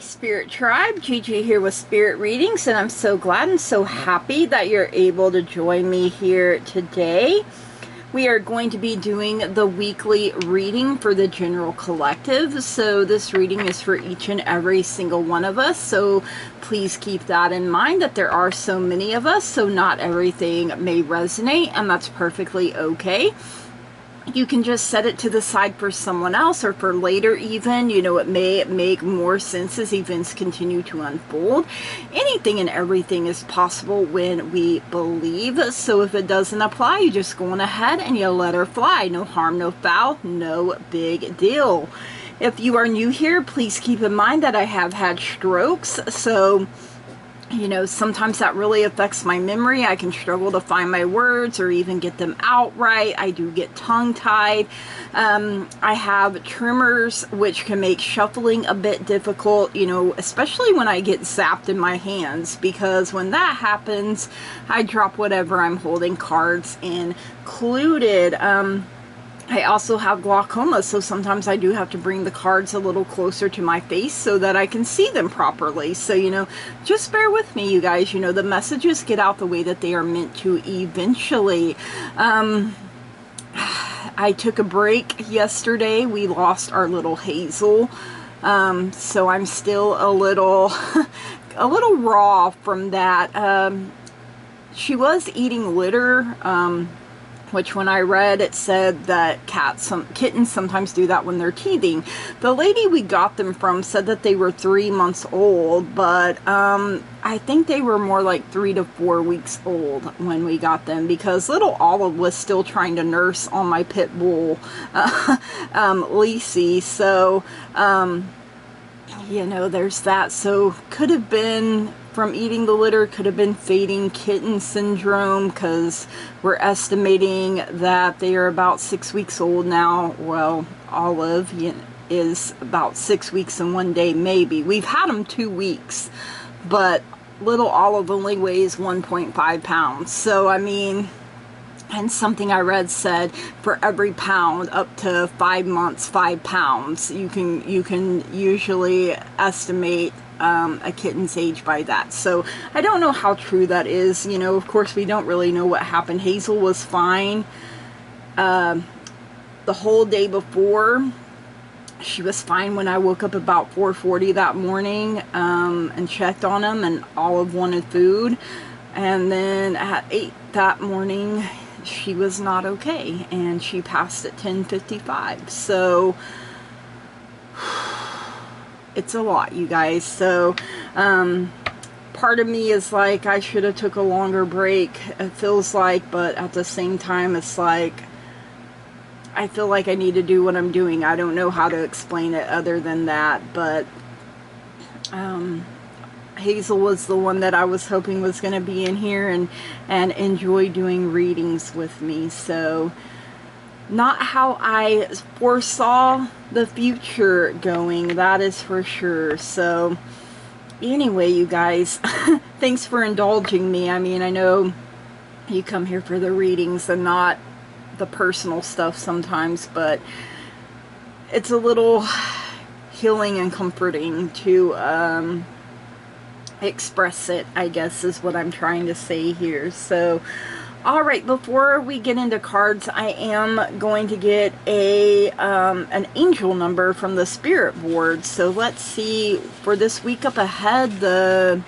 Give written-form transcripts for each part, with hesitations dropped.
Spirit Tribe, Gigi here with Spirit Readings, and I'm so glad and so happy that you're able to join me here today. We are going to be doing the weekly reading for the general collective, so this reading is for each and every single one of us, so please keep that in mind that there are so many of us, so not everything may resonate, and that's perfectly okay. You can just set it to the side for someone else or for later even. You know, it may make more sense as events continue to unfold. Anything and everything is possible when we believe. So if it doesn't apply, you just go on ahead and you let her fly. No harm, no foul, no big deal. If you are new here, please keep in mind that I have had strokes. So you know, sometimes that really affects my memory. I can struggle to find my words or even get them out right. I do get tongue-tied. I have tremors, which can make shuffling a bit difficult, you know, especially when I get zapped in my hands, because when that happens, I drop whatever I'm holding, cards included. I also have glaucoma, so sometimes I do have to bring the cards a little closer to my face so that I can see them properly. So, you know, just bear with me, you guys. You know, the messages get out the way that they are meant to eventually. I took a break yesterday. We lost our little Hazel. So I'm still a little, a little raw from that. She was eating litter, which when I read, it said that kittens sometimes do that when they're teething. The lady we got them from said that they were 3 months old, but I think they were more like 3 to 4 weeks old when we got them, because little Olive was still trying to nurse on my pit bull, Lacey. So, you know, there's that. So could have been from eating the litter, could have been fading kitten syndrome, because we're estimating that they are about 6 weeks old now. Well, Olive is about 6 weeks and 1 day maybe. We've had them 2 weeks, but little Olive only weighs 1.5 pounds. So I mean, and something I read said for every pound up to 5 months, 5 pounds, you can usually estimate a kitten's age by that. So I don't know how true that is. You know, of course we don't really know what happened. Hazel was fine the whole day before. She was fine when I woke up about 4:40 that morning and checked on him, and Olive wanted food. And then at 8 that morning she was not okay, and she passed at 10:55. So it's a lot, you guys. So part of me is like, I should have took a longer break, it feels like, but at the same time it's like I feel like I need to do what I'm doing. I don't know how to explain it other than that. But Hazel was the one that I was hoping was going to be in here and enjoy doing readings with me. So not how I foresaw the future going, that is for sure. So anyway, you guys, thanks for indulging me. I mean, I know you come here for the readings and not the personal stuff sometimes, but it's a little healing and comforting to express it, I guess is what I'm trying to say here. So alright, before we get into cards, I am going to get an angel number from the spirit board. So let's see, for this week up ahead, I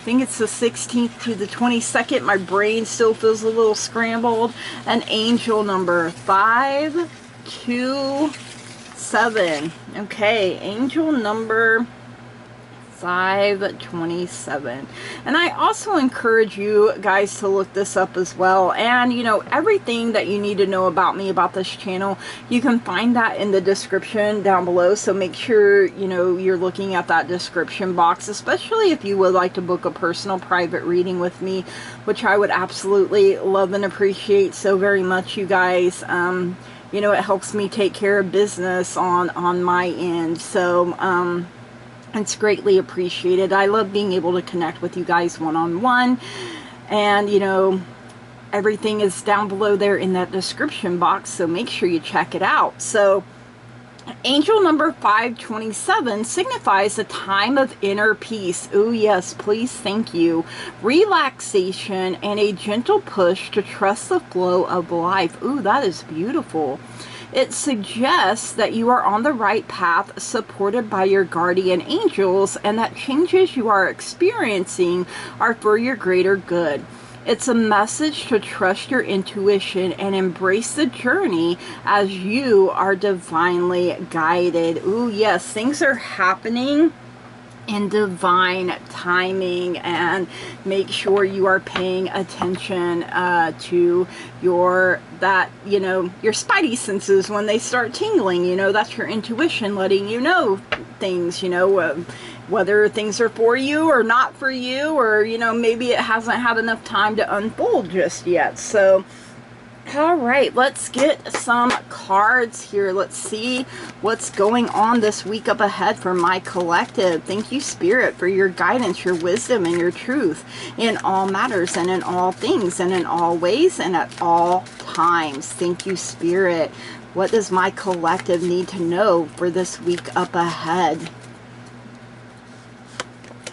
think it's the 16th to the 22nd. My brain still feels a little scrambled. An angel number 527. Okay, angel number 527. And I also encourage you guys to look this up as well. And you know, everything that you need to know about me, about this channel, you can find that in the description down below. So make sure, you know, you're looking at that description box, especially if you would like to book a personal private reading with me, which I would absolutely love and appreciate so very much, you guys. You know, it helps me take care of business on my end. So it's greatly appreciated. I love being able to connect with you guys one-on-one. And, you know, everything is down below there in that description box, so make sure you check it out. So Angel number 527 signifies a time of inner peace. Oh yes, please, thank you. Relaxation and a gentle push to trust the flow of life. Ooh, that is beautiful. It suggests that you are on the right path, supported by your guardian angels, and that changes you are experiencing are for your greater good. It's a message to trust your intuition and embrace the journey as you are divinely guided. Ooh, yes, things are happening in divine timing, and make sure you are paying attention to your spidey senses when they start tingling. That's your intuition letting you know things, whether things are for you or not for you, or maybe it hasn't had enough time to unfold just yet. So all right, let's get some cards here. Let's see what's going on this week up ahead for my collective. Thank you, Spirit, for your guidance, your wisdom, and your truth in all matters and in all things and in all ways and at all times. Thank you, Spirit. What does my collective need to know for this week up ahead?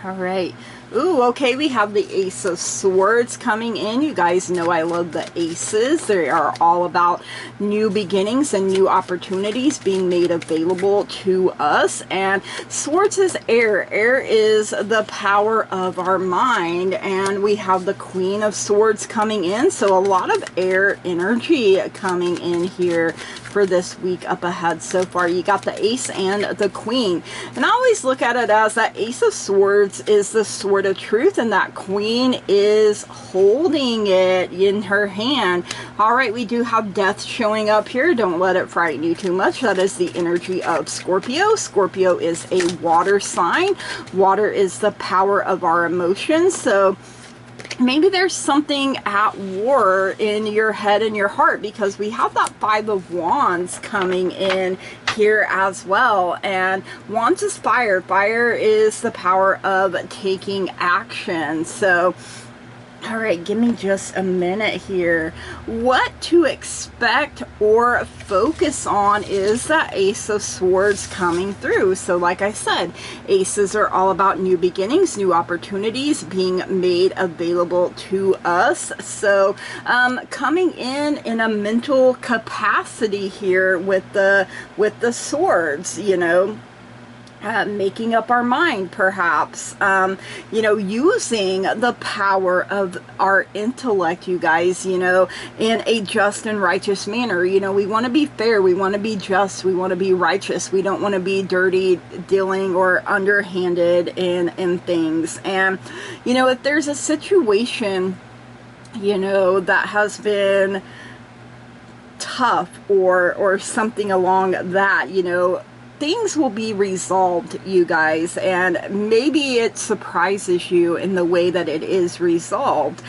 All right. Ooh, okay, we have the Ace of Swords coming in. You guys know I love the aces. They are all about new beginnings and new opportunities being made available to us. And Swords is air. Air is the power of our mind. And we have the Queen of Swords coming in. So a lot of air energy coming in here for this week up ahead so far. You got the Ace and the Queen. And I always look at it as that Ace of Swords is the sword of truth, and that Queen is holding it in her hand. All right, we do have Death showing up here. Don't let it frighten you too much. That is the energy of Scorpio. Scorpio is a water sign. Water is the power of our emotions. So maybe there's something at war in your head and your heart, because we have that Five of Wands coming in here as well. And Wands is fire. Fire is the power of taking action. So all right, give me just a minute here. What to expect or focus on is that Ace of Swords coming through. So like I said, aces are all about new beginnings, new opportunities being made available to us. So coming in a mental capacity here with the swords, making up our mind, perhaps, using the power of our intellect, you guys, in a just and righteous manner. We want to be fair, we want to be just, we want to be righteous, we don't want to be dirty dealing or underhanded in things. And, if there's a situation, that has been tough or something along that, things will be resolved, you guys, and maybe it surprises you in the way that it is resolved.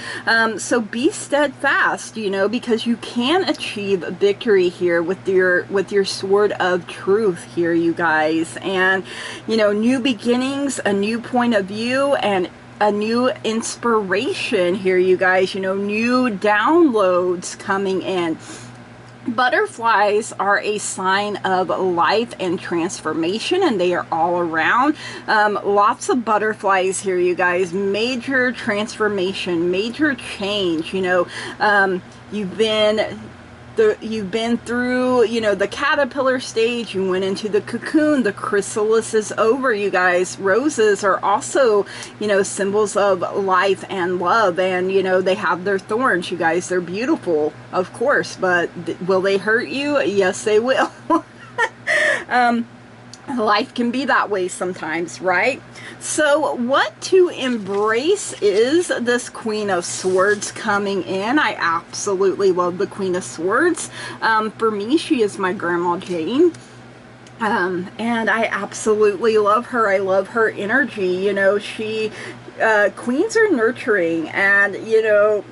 So be steadfast, because you can achieve victory here with your sword of truth here, you guys. And new beginnings, a new point of view, and a new inspiration here, you guys. New downloads coming in. Butterflies are a sign of life and transformation, and they are all around. Lots of butterflies here, you guys. Major transformation, major change. You've been through, the caterpillar stage. You went into the cocoon. The chrysalis is over, you guys. Roses are also, symbols of life and love. And, they have their thorns, you guys. They're beautiful, of course. But will they hurt you? Yes, they will. Life can be that way sometimes, right? So what to embrace is this Queen of Swords coming in. I absolutely love the Queen of Swords. For me, she is my Grandma Jane. And I absolutely love her. I love her energy. Queens are nurturing, and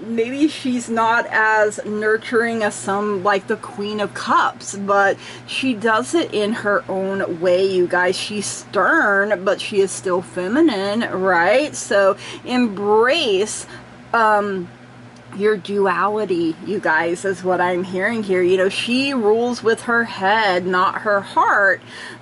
maybe she's not as nurturing as some, like the Queen of Cups, but she does it in her own way, you guys. She's stern, but she is still feminine, right? So embrace your duality, you guys, is what I'm hearing here. You know, she rules with her head, not her heart,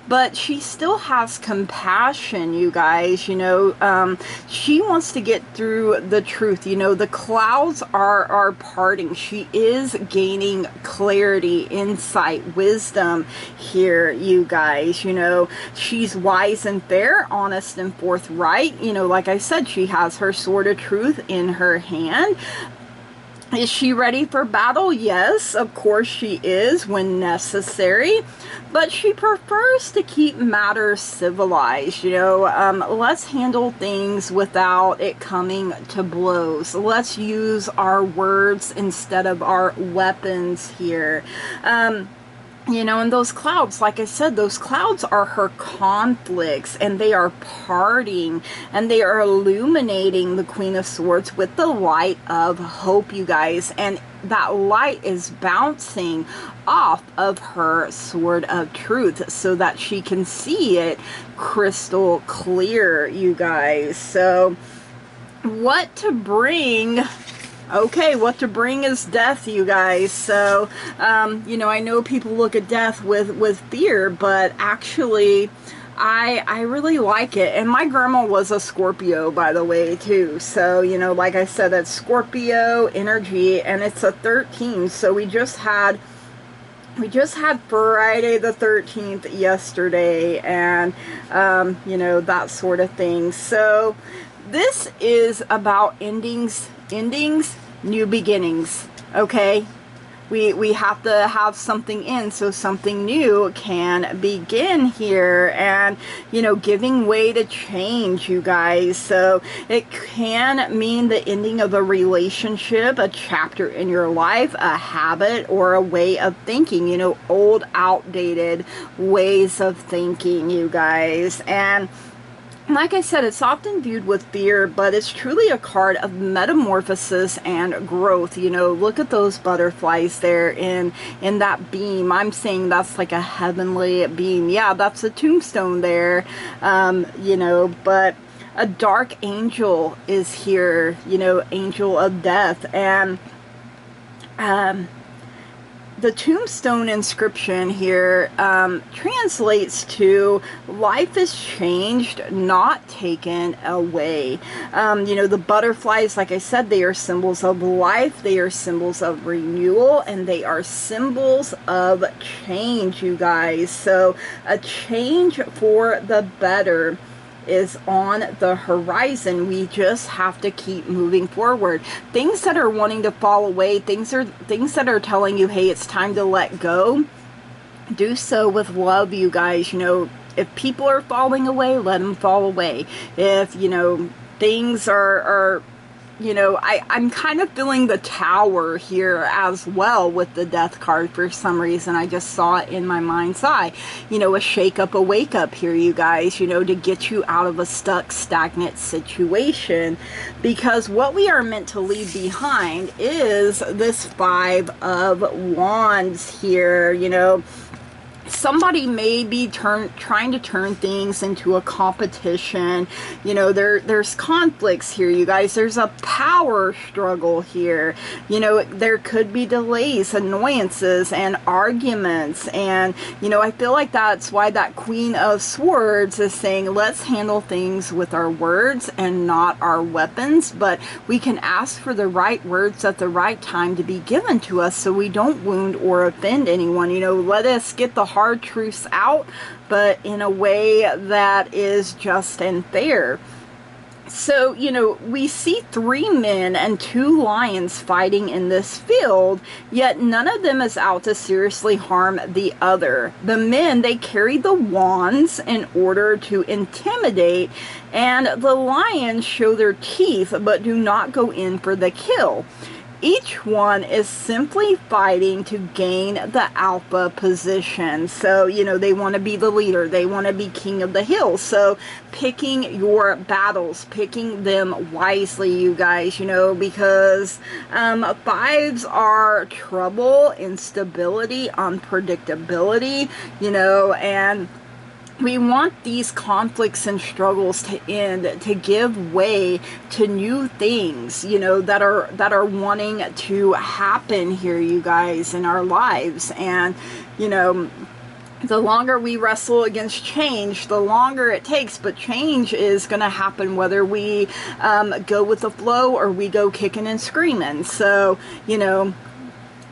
but she still has compassion, you guys. You know, she wants to get through the truth. You know, the clouds are parting. She is gaining clarity, insight, wisdom here, you guys. You know, she's wise and fair, honest and forthright. You know, like I said, she has her sword of truth in her hand. Is she ready for battle? Yes, of course she is when necessary, but she prefers to keep matters civilized. You know, let's handle things without it coming to blows. Let's use our words instead of our weapons here. You know, and those clouds, like I said, those clouds are her conflicts, and they are parting, and they are illuminating the Queen of Swords with the light of hope, you guys. And that light is bouncing off of her sword of truth so that she can see it crystal clear, you guys. So what to bring? Okay, what to bring is death, you guys. So, you know, I know people look at death with fear, but actually, I really like it. And my grandma was a Scorpio, by the way, too. So, you know, like I said, that's Scorpio energy, and it's a 13. So we just had Friday the 13th yesterday, and, you know, that sort of thing. So this is about endings, new beginnings. Okay, we have to have something in so something new can begin here, and you know, giving way to change, you guys. So it can mean the ending of a relationship, a chapter in your life, a habit, or a way of thinking, you know, old outdated ways of thinking, you guys. And like I said, it's often viewed with fear, but it's truly a card of metamorphosis and growth. You know, look at those butterflies there in that beam. I'm saying that's like a heavenly beam. Yeah, that's a tombstone there, you know, but a dark angel is here, you know, angel of death. And the tombstone inscription here translates to life is changed, not taken away. You know, the butterflies, like I said, they are symbols of life, they are symbols of renewal, and they are symbols of change, you guys. So a change for the better is on the horizon. We just have to keep moving forward. Things that are wanting to fall away, things that are telling you, hey, it's time to let go, do so with love, you guys. You know, if people are falling away, let them fall away. If, you know, things are you know, I'm kind of feeling the Tower here as well with the Death card for some reason. I just saw it in my mind's eye. You know, a shake up, a wake up here, you guys, you know, to get you out of a stuck, stagnant situation. Because what we are meant to leave behind is this Five of Wands here, you know. Somebody may be trying to turn things into a competition. You know, there's conflicts here, you guys. There's a power struggle here. You know, there could be delays, annoyances, and arguments. And, you know, I feel like that's why that Queen of Swords is saying, let's handle things with our words and not our weapons. But we can ask for the right words at the right time to be given to us so we don't wound or offend anyone. You know, let us get the hard truths out, but in a way that is just and fair. So, you know, we see 3 men and 2 lions fighting in this field, yet none of them is out to seriously harm the other. The men, they carry the wands in order to intimidate, and the lions show their teeth but do not go in for the kill. Each one is simply fighting to gain the alpha position. So, you know, they want to be the leader. They want to be king of the hill. So, picking your battles, picking them wisely, you guys, you know, because fives are trouble, instability, unpredictability, you know, and we want these conflicts and struggles to end, to give way to new things, you know, that are wanting to happen here, you guys, in our lives. And, you know, the longer we wrestle against change, the longer it takes. But change is going to happen whether we go with the flow or we go kicking and screaming. So, you know,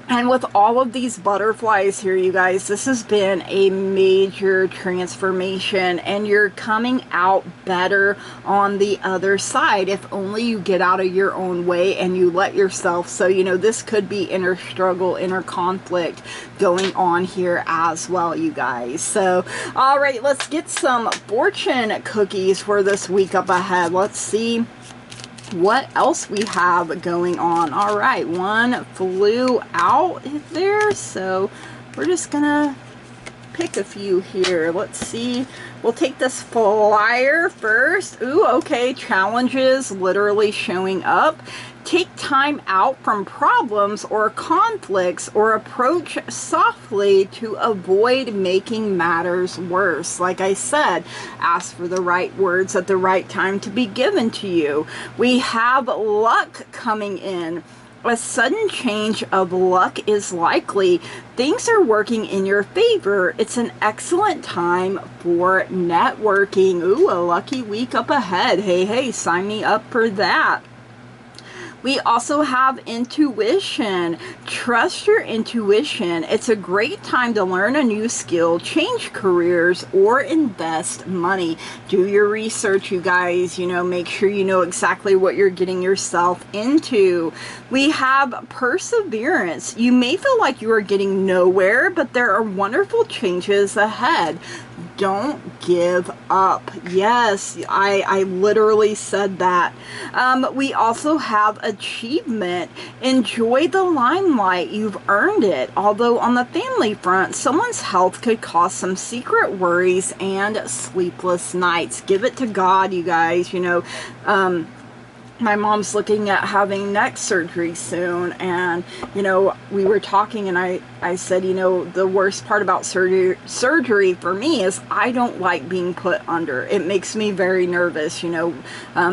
and with all of these butterflies here, you guys, this has been a major transformation, and you're coming out better on the other side if only you get out of your own way and you let yourself. So, you know, this could be inner struggle, inner conflict going on here as well, you guys. So, all right, let's get some fortune cookies for this week up ahead. Let's see what else we have going on. All right, one flew out there, so we're just gonna pick a few here. Let's see. We'll take this flyer first. Ooh, okay, challenges literally showing up. Take time out from problems or conflicts, or approach softly to avoid making matters worse. Like I said, ask for the right words at the right time to be given to you. We have luck coming in. A sudden change of luck is likely. Things are working in your favor. It's an excellent time for networking. Ooh, a lucky week up ahead. Hey, hey, sign me up for that. We also have intuition. Trust your intuition. It's a great time to learn a new skill, change careers, or invest money. Do your research, you guys. You know, make sure you know exactly what you're getting yourself into. We have perseverance. You may feel like you are getting nowhere, but there are wonderful changes ahead. Don't give up. Yes, I literally said that. We also have achievement. Enjoy the limelight. You've earned it. Although on the family front, someone's health could cause some secret worries and sleepless nights. Give it to God, you guys. You know, my mom's looking at having neck surgery soon, and you know, we were talking, and I said, you know, the worst part about surgery for me is I don't like being put under. It makes me very nervous, you know,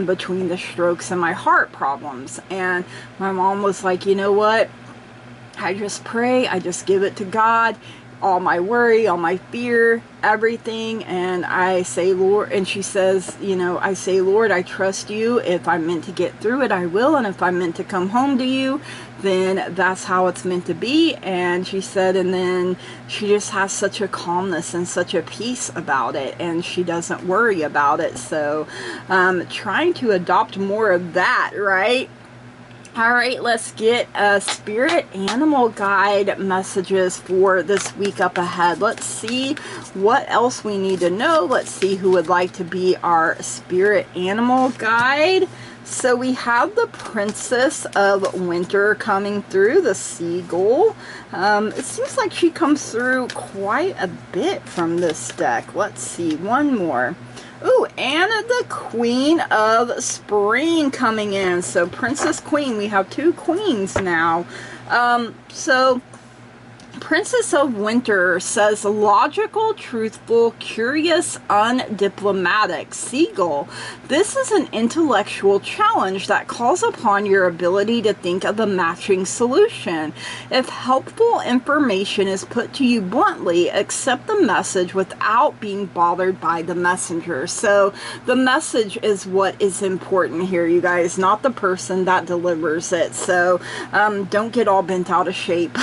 between the strokes and my heart problems. And my mom was like, you know what, I just pray, I just give it to God, all my worry, all my fear, everything. And I say, Lord, and she says, you know, I say, Lord, I trust you. If I'm meant to get through it, I will. And if I'm meant to come home to you, then that's how it's meant to be. And she said, and then she just has such a calmness and such a peace about it, and she doesn't worry about it. So trying to adopt more of that, right? All right, let's get spirit animal guide messages for this week up ahead. Let's see what else we need to know. Let's see who would like to be our spirit animal guide. So we have the Princess of Winter coming through, the seagull. It seems like she comes through quite a bit from this deck. Let's see, one more. Ooh, and the Queen of Spring coming in. So Princess Queen, we have two queens now. So Princess of Winter says logical, truthful, curious, undiplomatic. Seagull, this is an intellectual challenge that calls upon your ability to think of a matching solution. If helpful information is put to you bluntly, accept the message without being bothered by the messenger. So the message is what is important here, you guys, not the person that delivers it. So don't get all bent out of shape,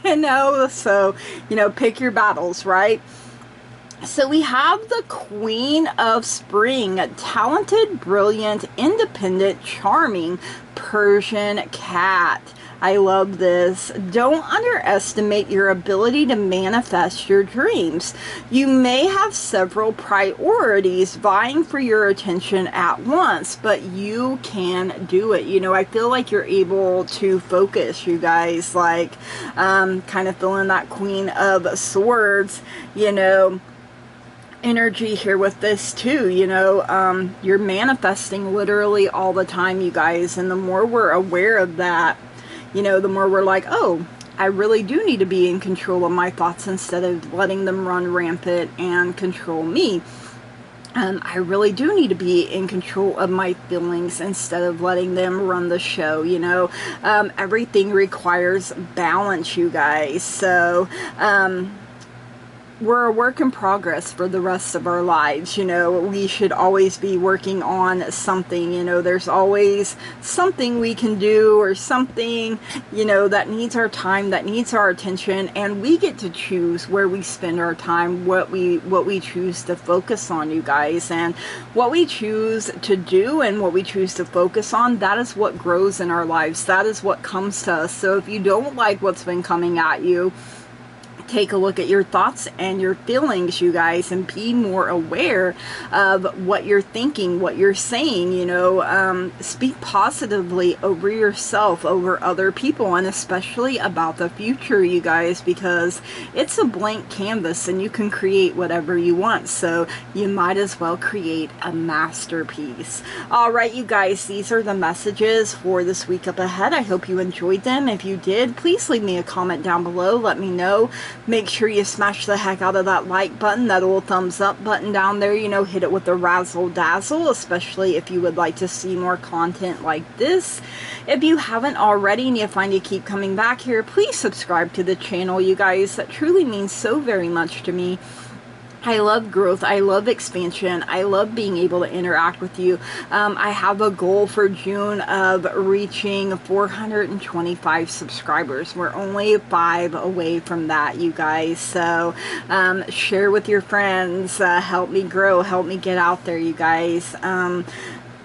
you know. So, you know, pick your battles, right? So we have the Queen of Spring, talented, brilliant, independent, charming Persian cat. I love this. Don't underestimate your ability to manifest your dreams. You may have several priorities vying for your attention at once, but you can do it. You know, I feel like you're able to focus, you guys, like kind of feeling that Queen of Swords, you know, energy here with this too. You know, you're manifesting literally all the time, you guys, and the more we're aware of that, you know, the more we're like, oh, I really do need to be in control of my thoughts instead of letting them run rampant and control me. I really do need to be in control of my feelings instead of letting them run the show, you know. Everything requires balance, you guys. So, we're a work in progress for the rest of our lives, you know. We should always be working on something, you know. There's always something we can do or something, you know, that needs our time, that needs our attention, and we get to choose where we spend our time, what we choose to focus on, you guys. And what we choose to do and what we choose to focus on, that is what grows in our lives. That is what comes to us. So if you don't like what's been coming at you, take a look at your thoughts and your feelings, you guys, and be more aware of what you're thinking, what you're saying, you know. Speak positively over yourself, over other people, and especially about the future, you guys, because it's a blank canvas and you can create whatever you want. So you might as well create a masterpiece. All right, you guys, these are the messages for this week up ahead. I hope you enjoyed them. If you did, please leave me a comment down below. Let me know. Make sure you smash the heck out of that like button, that old thumbs up button down there, you know, hit it with the razzle dazzle, especially if you would like to see more content like this. If you haven't already and you find you keep coming back here, please subscribe to the channel, you guys. That truly means so very much to me. I love growth. I love expansion. I love being able to interact with you. I have a goal for June of reaching 425 subscribers. We're only 5 away from that, you guys. So share with your friends. Help me grow. Help me get out there, you guys.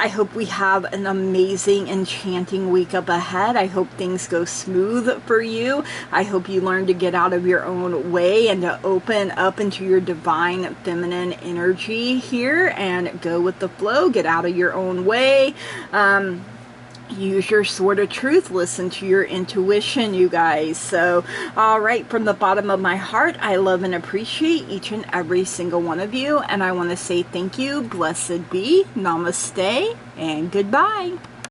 I hope we have an amazing, enchanting week up ahead. I hope things go smooth for you. I hope you learn to get out of your own way and to open up into your divine feminine energy here and go with the flow. Get out of your own way. Use your sword of truth. Listen to your intuition, you guys. So, all right, from the bottom of my heart, I love and appreciate each and every single one of you. And I want to say thank you, blessed be, namaste, and goodbye.